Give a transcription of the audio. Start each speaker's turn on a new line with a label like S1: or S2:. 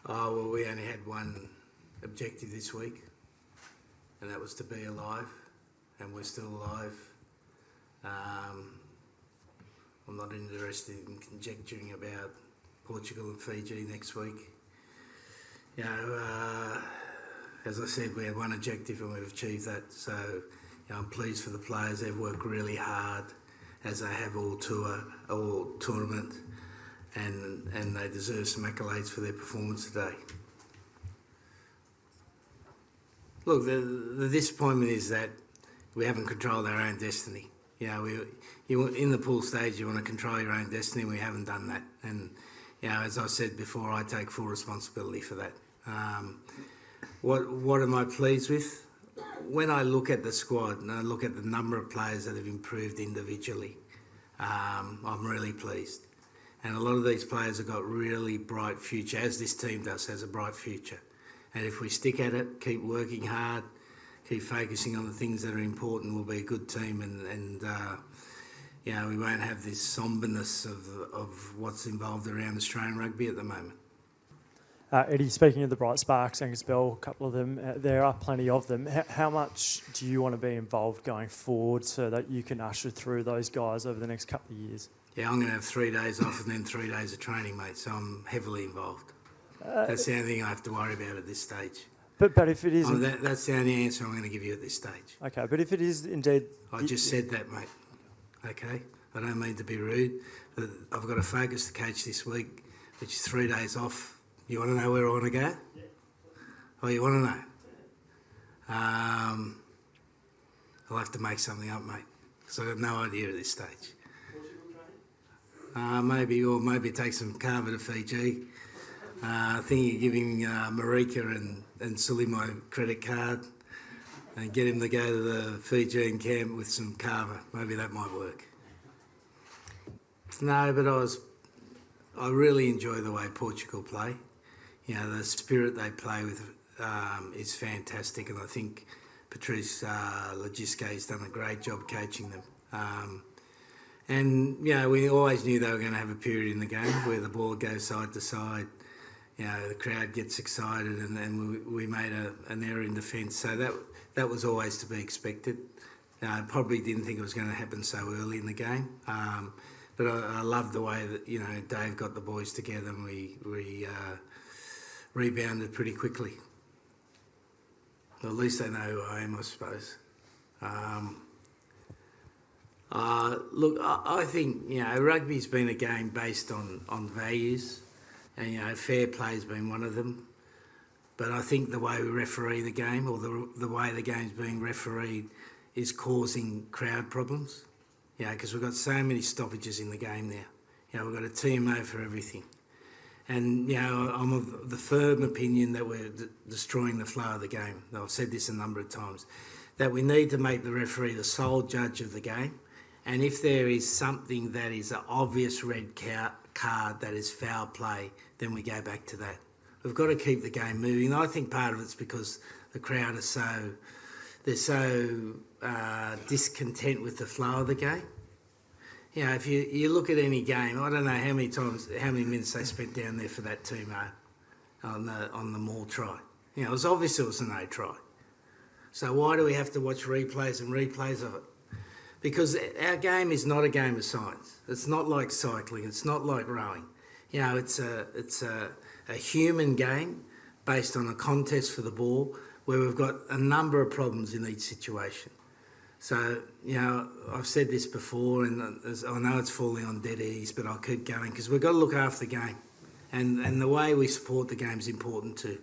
S1: Oh, well, we only had one objective this week, and that was to be alive, and we're still alive. I'm not interested in conjecturing about Portugal and Fiji next week. You know, as I said, we had one objective and we've achieved that. So I'm pleased for the players. They've worked really hard, as they have all tournament, and they deserve some accolades for their performance today. Look, the disappointment is that we haven't controlled our own destiny. You know, in the pool stage, you want to control your own destiny. We haven't done that, and you know, as I said before, I take full responsibility for that. What am I pleased with? When I look at the squad and I look at the number of players that have improved individually, I'm really pleased. And a lot of these players have got really bright future, as this team does, has a bright future. And if we stick at it, keep working hard, keep focusing on the things that are important, we'll be a good team, and you know, we won't have this somberness of what's involved around Australian rugby at the moment.
S2: Eddie, speaking of the bright sparks, Angus Bell, a couple of them, there are plenty of them. How much do you want to be involved going forward so that you can usher through those guys over the next couple of years? Yeah,
S1: I'm going to have 3 days off and then 3 days of training, mate, so I'm heavily involved. That's the only thing I have to worry about at this stage.
S2: But if it is...
S1: that's the only answer I'm going to give you at this stage.
S2: Okay, but if it is indeed...
S1: I just said that, mate. Okay? I don't mean to be rude, but I've got a focus to coach this week, which is 3 days off. You want to know where I want to go? Yeah. Oh, you want to know? I'll have to make something up, mate, because I've got no idea at this stage. Maybe take some carver to Fiji. I think you're giving Marika and Sully my credit card and get him to go to the Fijian camp with some carver. Maybe that might work. No, but I really enjoy the way Portugal play. You know, the spirit they play with is fantastic, and I think Patrice Legisquet's done a great job coaching them. And, you know, we always knew they were going to have a period in the game where the ball goes side to side. You know, the crowd gets excited, and we made an error in defence. So that was always to be expected. Probably didn't think it was going to happen so early in the game. But I love the way that, you know, Dave got the boys together and we rebounded pretty quickly. Well, at least they know who I am, I suppose. Look, I think, you know, rugby's been a game based on values, and, you know, fair play's been one of them. But I think the way we referee the game, or the way the game's being refereed, is causing crowd problems. You know, because we've got so many stoppages in the game now. You know, we've got a TMO for everything. And, you know, I'm of the firm opinion that we're destroying the flow of the game. I've said this a number of times, that we need to make the referee the sole judge of the game. And if there is something that is an obvious red card that is foul play, then we go back to that. We've got to keep the game moving. And I think part of it's because the crowd is so discontent with the flow of the game. You know, if you look at any game, I don't know how many minutes they spent down there for that team on the Maul try. You know, it was obvious it was a no try. So why do we have to watch replays and replays of it? Because our game is not a game of science. It's not like cycling. It's not like rowing. You know, it's a human game based on a contest for the ball where we've got a number of problems in each situation. So, you know, I've said this before, and I know it's falling on dead ears, but I'll keep going because we've got to look after the game. And the way we support the game is important too.